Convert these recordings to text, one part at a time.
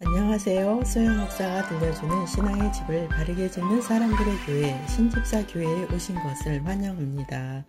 안녕하세요. 소영 목사가 들려주는 신앙의 집을 바르게 짓는 사람들의 교회 신집사 교회에 오신 것을 환영합니다.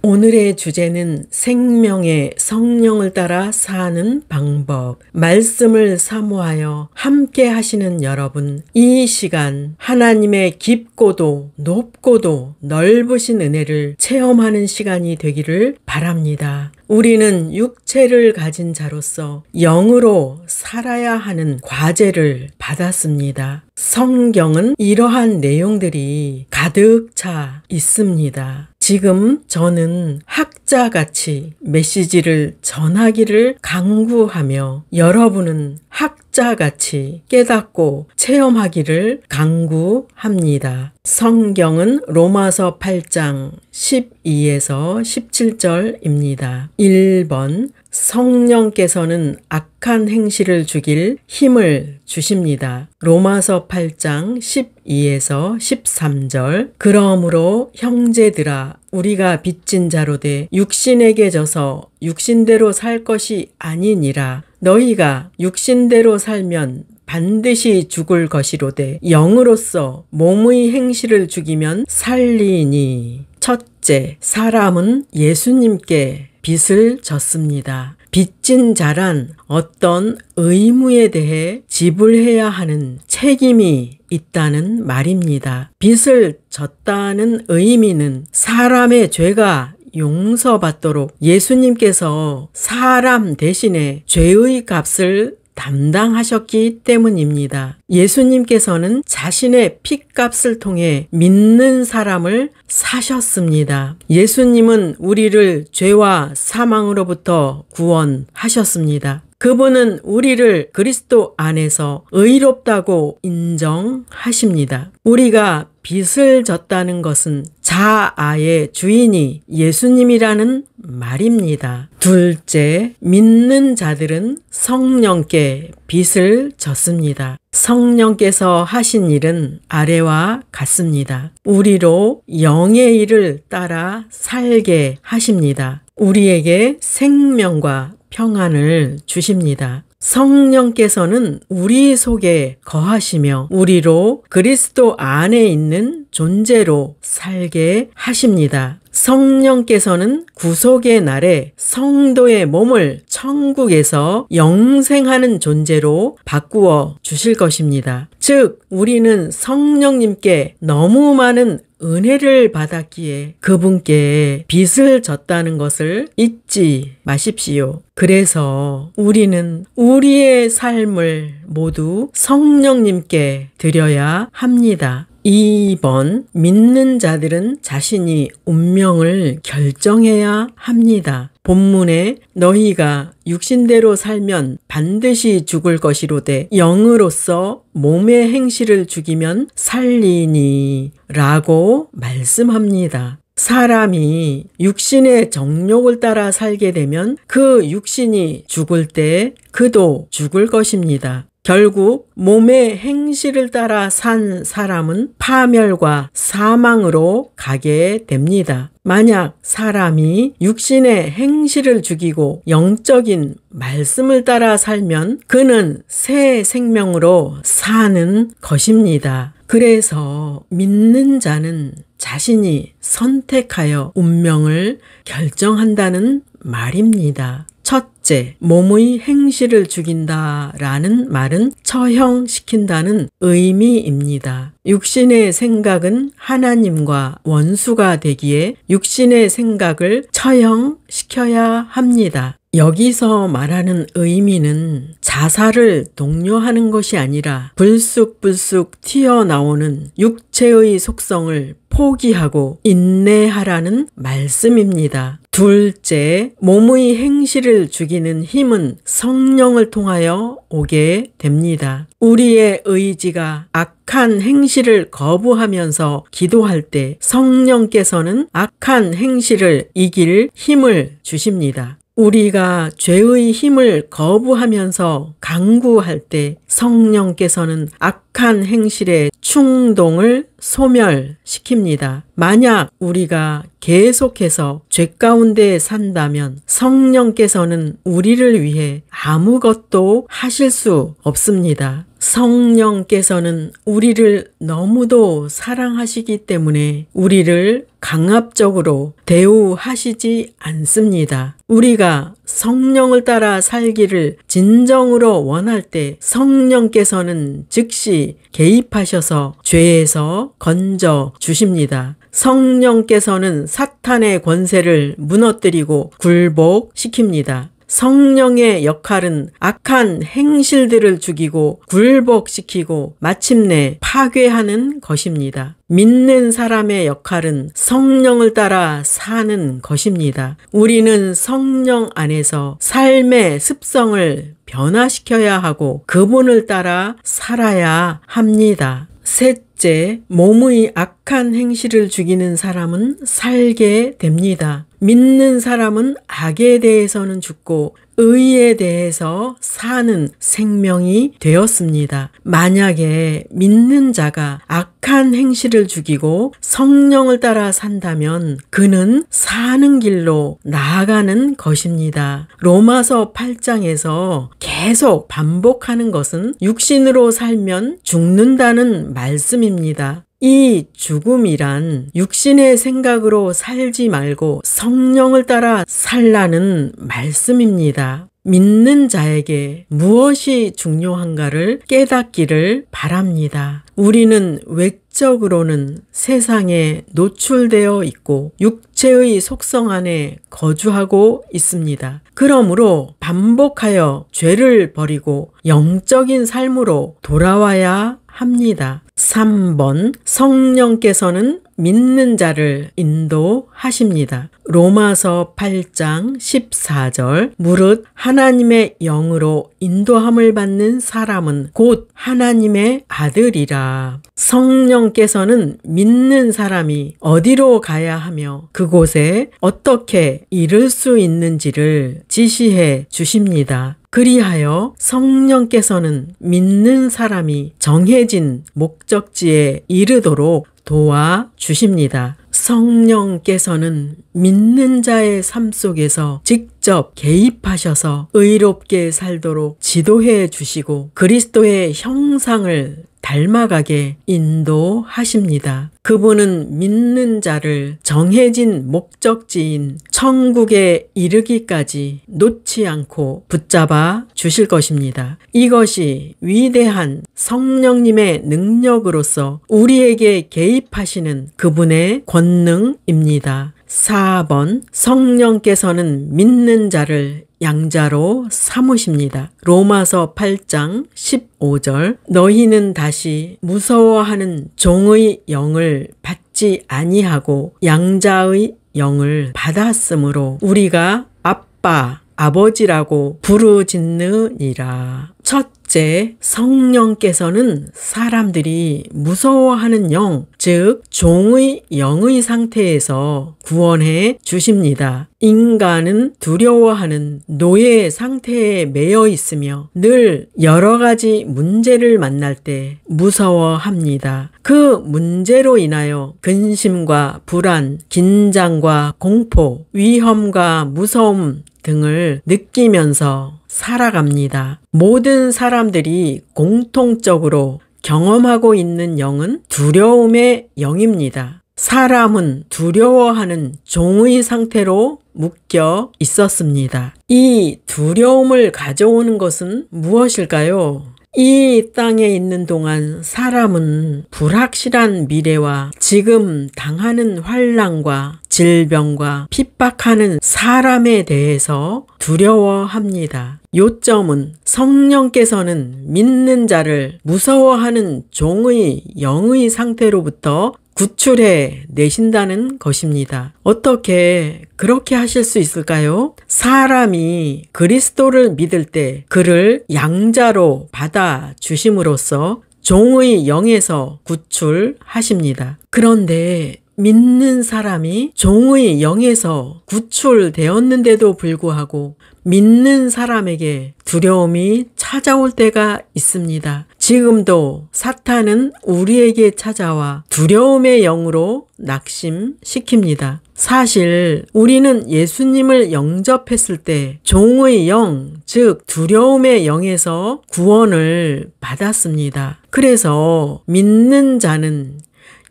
오늘의 주제는 생명의 성령을 따라 사는 방법. 말씀을 사모하여 함께 하시는 여러분, 이 시간 하나님의 깊고도 높고도 넓으신 은혜를 체험하는 시간이 되기를 바랍니다. 우리는 육체를 가진 자로서 영으로 살아야 하는 과제를 받았습니다. 성경은 이러한 내용들이 가득 차 있습니다. 지금 저는 학자같이 메시지를 전하기를 강구하며 여러분은 학자같이 깨닫고 체험하기를 강구합니다. 성경은 로마서 8장 12에서 17절입니다. 1번 성령께서는 악한 행실을 죽일 힘을 주십니다. 로마서 8장 12에서 13절 그러므로 형제들아 우리가 빚진 자로 돼 육신에게 져서 육신대로 살 것이 아니니라. 너희가 육신대로 살면 반드시 죽을 것이로되 영으로서 몸의 행실을 죽이면 살리니. 첫째, 사람은 예수님께 빚을 졌습니다. 빚진 자란 어떤 의무에 대해 지불해야 하는 책임이 있다는 말입니다. 빚을 졌다는 의미는 사람의 죄가 용서받도록 예수님께서 사람 대신에 죄의 값을 담당하셨기 때문입니다. 예수님께서는 자신의 핏값을 통해 믿는 사람을 사셨습니다. 예수님은 우리를 죄와 사망으로부터 구원하셨습니다. 그분은 우리를 그리스도 안에서 의롭다고 인정하십니다. 우리가 빚을 졌다는 것은 자아의 주인이 예수님이라는 말입니다. 둘째, 믿는 자들은 성령께 빚을 졌습니다. 성령께서 하신 일은 아래와 같습니다. 우리로 영의 일을 따라 살게 하십니다. 우리에게 생명과 평안을 주십니다. 성령께서는 우리 속에 거하시며 우리로 그리스도 안에 있는 존재로 살게 하십니다. 성령께서는 구속의 날에 성도의 몸을 천국에서 영생하는 존재로 바꾸어 주실 것입니다. 즉, 우리는 성령님께 너무 많은 은혜를 받았기에 그분께 빚을 졌다는 것을 잊지 마십시오. 그래서 우리는 우리의 삶을 모두 성령님께 드려야 합니다. 2번, 믿는 자들은 자신이 운명을 결정해야 합니다. 본문에 너희가 육신대로 살면 반드시 죽을 것이로되 영으로서 몸의 행실을 죽이면 살리니 라고 말씀합니다. 사람이 육신의 정욕을 따라 살게 되면 그 육신이 죽을 때 그도 죽을 것입니다. 결국 몸의 행실을 따라 산 사람은 파멸과 사망으로 가게 됩니다. 만약 사람이 육신의 행실을 죽이고 영적인 말씀을 따라 살면 그는 새 생명으로 사는 것입니다. 그래서 믿는 자는 자신이 선택하여 운명을 결정한다는 말입니다. 첫째, 몸의 행실을 죽인다라는 말은 처형시킨다는 의미입니다. 육신의 생각은 하나님과 원수가 되기에 육신의 생각을 처형시켜야 합니다. 여기서 말하는 의미는 자살을 독려하는 것이 아니라 불쑥불쑥 튀어나오는 육체의 속성을 포기하고 인내하라는 말씀입니다. 둘째, 몸의 행실을 죽이는 힘은 성령을 통하여 오게 됩니다. 우리의 의지가 악한 행실을 거부하면서 기도할 때 성령께서는 악한 행실을 이길 힘을 주십니다. 우리가 죄의 힘을 거부하면서 강구할 때 성령께서는 악한 행실의 충동을 소멸시킵니다. 만약 우리가 계속해서 죄 가운데 산다면 성령께서는 우리를 위해 아무것도 하실 수 없습니다. 성령께서는 우리를 너무도 사랑하시기 때문에 우리를 강압적으로 대우하시지 않습니다. 우리가 성령을 따라 살기를 진정으로 원할 때 성령께서는 즉시 개입하셔서 죄에서 건져 주십니다. 성령께서는 사탄의 권세를 무너뜨리고 굴복시킵니다. 성령의 역할은 악한 행실들을 죽이고 굴복시키고 마침내 파괴하는 것입니다. 믿는 사람의 역할은 성령을 따라 사는 것입니다. 우리는 성령 안에서 삶의 습성을 변화시켜야 하고 그분을 따라 살아야 합니다. 셋째, 몸의 악한 행실을 죽이는 사람은 살게 됩니다. 믿는 사람은 악에 대해서는 죽고 의에 대해서 사는 생명이 되었습니다. 만약에 믿는 자가 악한 행실을 죽이고 성령을 따라 산다면 그는 사는 길로 나아가는 것입니다. 로마서 8장에서 계속 반복하는 것은 육신으로 살면 죽는다는 말씀입니다. 이 죽음이란 육신의 생각으로 살지 말고 성령을 따라 살라는 말씀입니다. 믿는 자에게 무엇이 중요한가를 깨닫기를 바랍니다. 우리는 외적으로는 세상에 노출되어 있고 육체의 속성 안에 거주하고 있습니다. 그러므로 반복하여 죄를 버리고 영적인 삶으로 돌아와야 합니다. 3번, 성령께서는 믿는 자를 인도하십니다. 로마서 8장 14절, 무릇 하나님의 영으로 인도함을 받는 사람은 곧 하나님의 아들이라. 성령께서는 믿는 사람이 어디로 가야 하며 그곳에 어떻게 이를 수 있는지를 지시해 주십니다. 그리하여 성령께서는 믿는 사람이 정해진 목적지에 이르도록 도와주십니다. 성령께서는 믿는 자의 삶 속에서 직접 개입하셔서 의롭게 살도록 지도해 주시고 그리스도의 형상을 닮아가게 인도하십니다. 그분은 믿는 자를 정해진 목적지인 천국에 이르기까지 놓지 않고 붙잡아 주실 것입니다. 이것이 위대한 성령님의 능력으로서 우리에게 개입하시는 그분의 권능입니다. 4번, 성령께서는 믿는 자를 양자로 삼으십니다. 로마서 8장 15절, 너희는 다시 무서워하는 종의 영을 받지 아니하고 양자의 영을 받았으므로 우리가 아빠, 아버지라고 부르짖느니라. 첫째, 성령께서는 사람들이 무서워하는 영, 즉 종의 영의 상태에서 구원해 주십니다. 인간은 두려워하는 노예 상태에 매여 있으며 늘 여러 가지 문제를 만날 때 무서워합니다. 그 문제로 인하여 근심과 불안, 긴장과 공포, 위험과 무서움 등을 느끼면서 살아갑니다. 모든 사람들이 공통적으로 경험하고 있는 영은 두려움의 영입니다. 사람은 두려워하는 종의 상태로 묶여 있었습니다. 이 두려움을 가져오는 것은 무엇일까요? 이 땅에 있는 동안 사람은 불확실한 미래와 지금 당하는 환난과 질병과 핍박하는 사람에 대해서 두려워합니다. 요점은 성령께서는 믿는 자를 무서워하는 종의 영의 상태로부터 구출해 내신다는 것입니다. 어떻게 그렇게 하실 수 있을까요? 사람이 그리스도를 믿을 때 그를 양자로 받아 주심으로써 종의 영에서 구출하십니다. 그런데 믿는 사람이 종의 영에서 구출되었는데도 불구하고 믿는 사람에게 두려움이 찾아올 때가 있습니다. 지금도 사탄은 우리에게 찾아와 두려움의 영으로 낙심시킵니다. 사실 우리는 예수님을 영접했을 때 종의 영, 즉 두려움의 영에서 구원을 받았습니다. 그래서 믿는 자는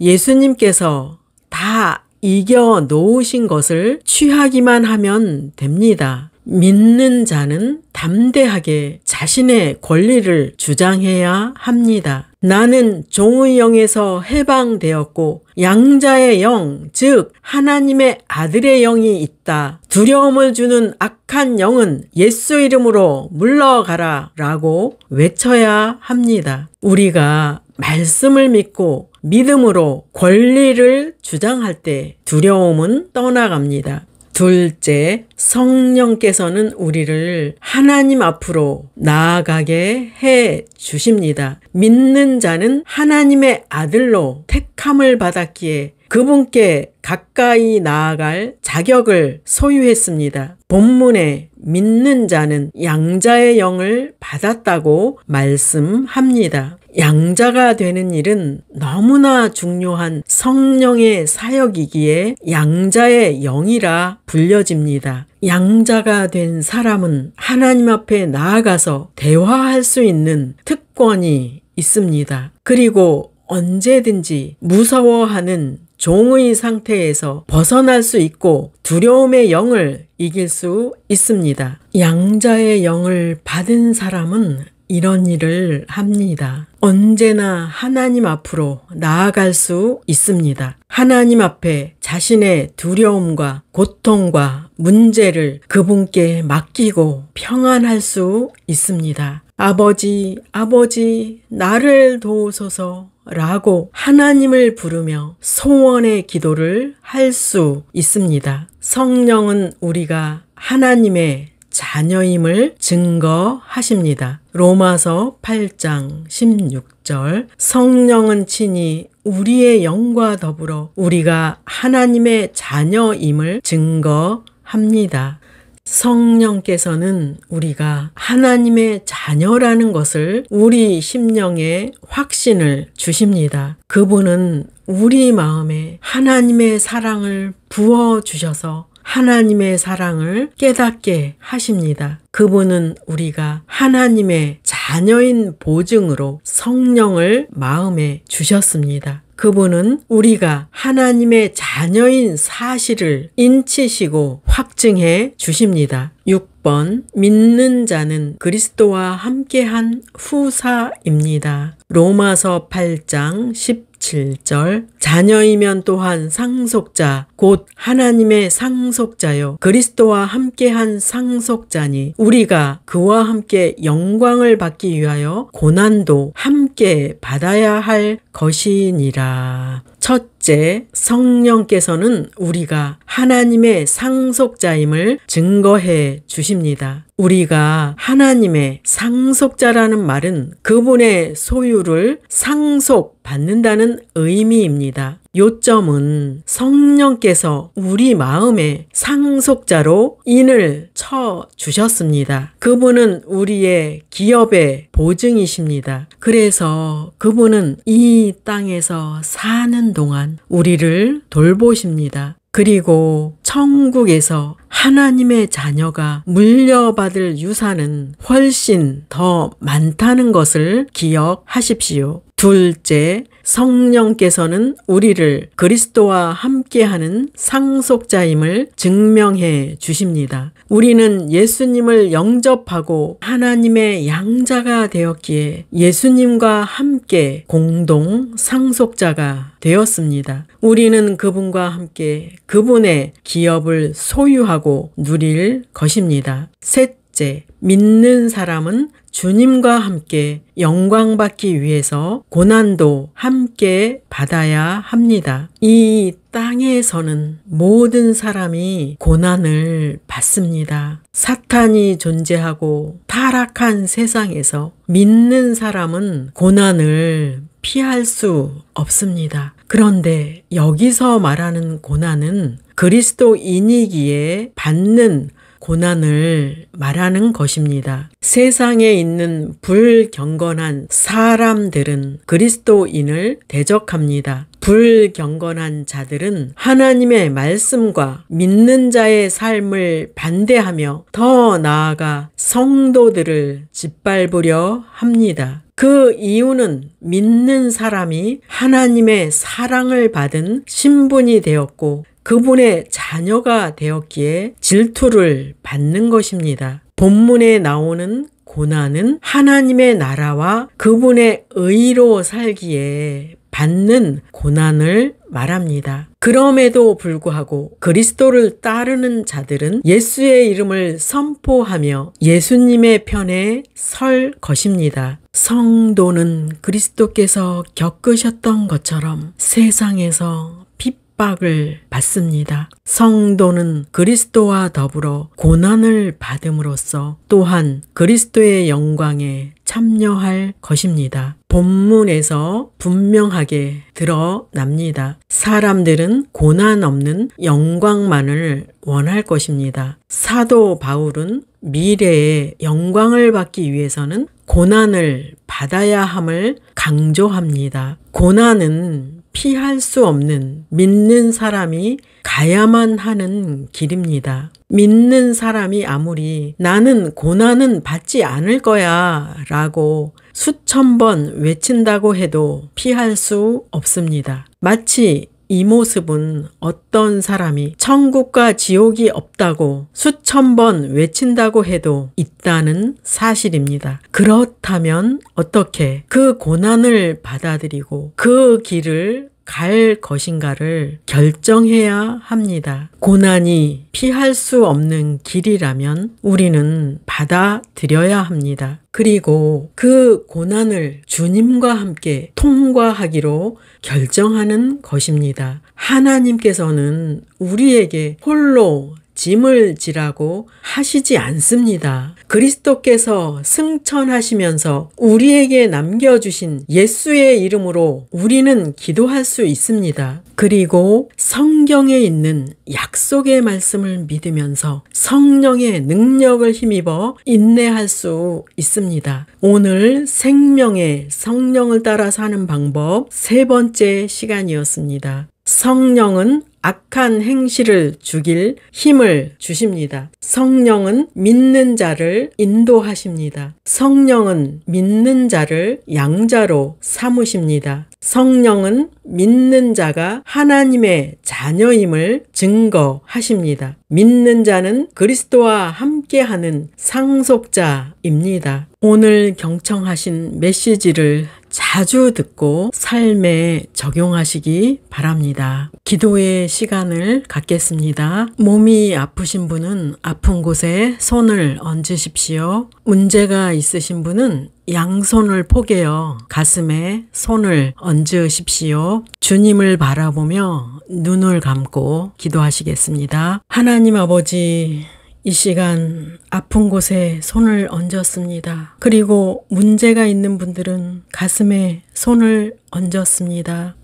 예수님께서 다 이겨 놓으신 것을 취하기만 하면 됩니다. 믿는 자는 담대하게 자신의 권리를 주장해야 합니다. 나는 종의 영에서 해방되었고 양자의 영, 즉 하나님의 아들의 영이 있다. 두려움을 주는 악한 영은 예수 이름으로 물러가라 라고 외쳐야 합니다. 우리가 말씀을 믿고 믿음으로 권리를 주장할 때 두려움은 떠나갑니다. 둘째, 성령께서는 우리를 하나님 앞으로 나아가게 해 주십니다. 믿는 자는 하나님의 아들로 택함을 받았기에 그분께 가까이 나아갈 자격을 소유했습니다. 본문에 믿는 자는 양자의 영을 받았다고 말씀합니다. 양자가 되는 일은 너무나 중요한 성령의 사역이기에 양자의 영이라 불려집니다. 양자가 된 사람은 하나님 앞에 나아가서 대화할 수 있는 특권이 있습니다. 그리고 언제든지 무서워하는 종의 상태에서 벗어날 수 있고 두려움의 영을 이길 수 있습니다. 양자의 영을 받은 사람은 이런 일을 합니다. 언제나 하나님 앞으로 나아갈 수 있습니다. 하나님 앞에 자신의 두려움과 고통과 문제를 그분께 맡기고 평안할 수 있습니다. 아버지, 아버지, 나를 도우소서 라고 하나님을 부르며 소원의 기도를 할 수 있습니다. 성령은 우리가 하나님의 자녀임을 증거하십니다. 로마서 8장 16절 성령은 친히 우리의 영과 더불어 우리가 하나님의 자녀임을 증거합니다. 성령께서는 우리가 하나님의 자녀라는 것을 우리 심령에 확신을 주십니다. 그분은 우리 마음에 하나님의 사랑을 부어주셔서 하나님의 사랑을 깨닫게 하십니다. 그분은 우리가 하나님의 자녀인 보증으로 성령을 마음에 주셨습니다. 그분은 우리가 하나님의 자녀인 사실을 인치시고 확증해 주십니다. 6번 믿는 자는 그리스도와 함께한 후사입니다. 로마서 8장 17절 자녀이면 또한 상속자 곧 하나님의 상속자요 그리스도와 함께한 상속자니 우리가 그와 함께 영광을 받기 위하여 고난도 함께 받아야 할 것이니라. 첫째, 성령께서는 우리가 하나님의 상속자임을 증거해 주십니다. 우리가 하나님의 상속자라는 말은 그분의 소유를 상속받는다는 의미입니다. 요점은 성령께서 우리 마음에 상속자로 인을 쳐 주셨습니다. 그분은 우리의 기업의 보증이십니다. 그래서 그분은 이 땅에서 사는 동안 우리를 돌보십니다. 그리고 천국에서 하나님의 자녀가 물려받을 유산은 훨씬 더 많다는 것을 기억하십시오. 둘째, 성령께서는 우리를 그리스도와 함께하는 상속자임을 증명해 주십니다. 우리는 예수님을 영접하고 하나님의 양자가 되었기에 예수님과 함께 공동 상속자가 되었습니다. 우리는 그분과 함께 그분의 기업을 소유하고 누릴 것입니다. 셋째, 믿는 사람은 주님과 함께 영광받기 위해서 고난도 함께 받아야 합니다. 이 땅에서는 모든 사람이 고난을 받습니다. 사탄이 존재하고 타락한 세상에서 믿는 사람은 고난을 피할 수 없습니다. 그런데 여기서 말하는 고난은 그리스도인이기에 받는 고난을 말하는 것입니다. 세상에 있는 불경건한 사람들은 그리스도인을 대적합니다. 불경건한 자들은 하나님의 말씀과 믿는 자의 삶을 반대하며 더 나아가 성도들을 짓밟으려 합니다. 그 이유는 믿는 사람이 하나님의 사랑을 받은 신분이 되었고 그분의 자녀가 되었기에 질투를 받는 것입니다. 본문에 나오는 고난은 하나님의 나라와 그분의 의로 살기에 받는 고난을 말합니다. 그럼에도 불구하고 그리스도를 따르는 자들은 예수의 이름을 선포하며 예수님의 편에 설 것입니다. 성도는 그리스도께서 겪으셨던 것처럼 세상에서 핍박을 받습니다. 성도는 그리스도와 더불어 고난을 받음으로써 또한 그리스도의 영광에 참여할 것입니다. 본문에서 분명하게 드러납니다. 사람들은 고난 없는 영광만을 원할 것입니다. 사도 바울은 미래의 영광을 받기 위해서는 고난을 받아야 함을 강조합니다. 고난은 피할 수 없는 믿는 사람이 가야만 하는 길입니다. 믿는 사람이 아무리 나는 고난은 받지 않을 거야 라고 수천 번 외친다고 해도 피할 수 없습니다. 마치 이 모습은 어떤 사람이 천국과 지옥이 없다고 수천 번 외친다고 해도 있다는 사실입니다. 그렇다면 어떻게 그 고난을 받아들이고 그 길을 갈 것인가를 결정해야 합니다. 고난이 피할 수 없는 길이라면 우리는 받아들여야 합니다. 그리고 그 고난을 주님과 함께 통과하기로 결정하는 것입니다. 하나님께서는 우리에게 홀로 짐을 지라고 하시지 않습니다. 그리스도께서 승천하시면서 우리에게 남겨주신 예수의 이름으로 우리는 기도할 수 있습니다. 그리고 성경에 있는 약속의 말씀을 믿으면서 성령의 능력을 힘입어 인내할 수 있습니다. 오늘 생명의 성령을 따라 사는 방법 세 번째 시간이었습니다. 성령은 악한 행실을 죽일 힘을 주십니다. 성령은 믿는 자를 인도하십니다. 성령은 믿는 자를 양자로 삼으십니다. 성령은 믿는 자가 하나님의 자녀임을 증거하십니다. 믿는 자는 그리스도와 함께하는 상속자입니다. 오늘 경청하신 메시지를 자주 듣고 삶에 적용하시기 바랍니다. 기도의 시간을 갖겠습니다. 몸이 아프신 분은 아픈 곳에 손을 얹으십시오. 문제가 있으신 분은 양손을 포개어 가슴에 손을 얹으십시오. 주님을 바라보며 눈을 감고 기도하시겠습니다. 하나님 아버지, 이 시간 아픈 곳에 손을 얹었습니다. 그리고 문제가 있는 분들은 가슴에 손을 얹었습니다.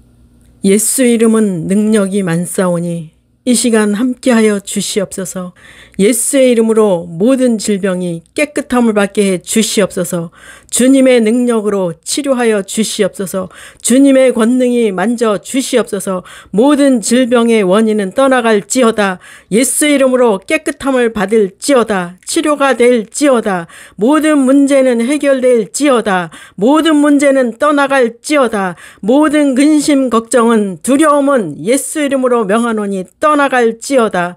예수 이름은 능력이 많사오니 이 시간 함께하여 주시옵소서. 예수의 이름으로 모든 질병이 깨끗함을 받게 해 주시옵소서. 주님의 능력으로 치료하여 주시옵소서. 주님의 권능이 만져 주시옵소서. 모든 질병의 원인은 떠나갈지어다. 예수 이름으로 깨끗함을 받을지어다. 치료가 될지어다. 모든 문제는 해결될지어다. 모든 문제는 떠나갈지어다. 모든 근심 걱정은 두려움은 예수 이름으로 명하노니 떠나갈지어다.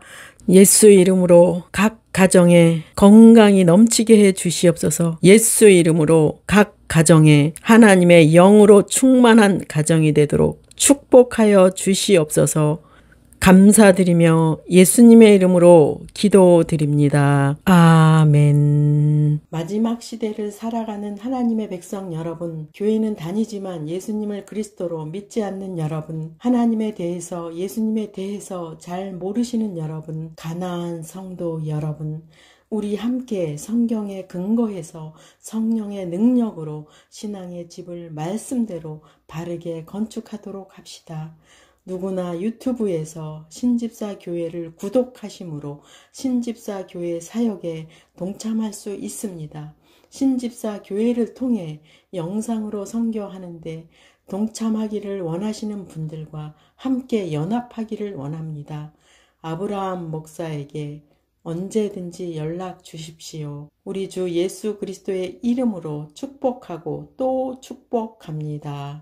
예수 이름으로 각 가정에 건강이 넘치게 해 주시옵소서. 예수 이름으로 각 가정에 하나님의 영으로 충만한 가정이 되도록 축복하여 주시옵소서. 감사드리며 예수님의 이름으로 기도드립니다. 아멘. 마지막 시대를 살아가는 하나님의 백성 여러분, 교회는 다니지만 예수님을 그리스도로 믿지 않는 여러분, 하나님에 대해서 예수님에 대해서 잘 모르시는 여러분, 가나안 성도 여러분, 우리 함께 성경에 근거해서 성령의 능력으로 신앙의 집을 말씀대로 바르게 건축하도록 합시다. 누구나 유튜브에서 신집사 교회를 구독하심으로 신집사 교회 사역에 동참할 수 있습니다. 신집사 교회를 통해 영상으로 선교하는데 동참하기를 원하시는 분들과 함께 연합하기를 원합니다. 아브라함 목사에게 언제든지 연락 주십시오. 우리 주 예수 그리스도의 이름으로 축복하고 또 축복합니다.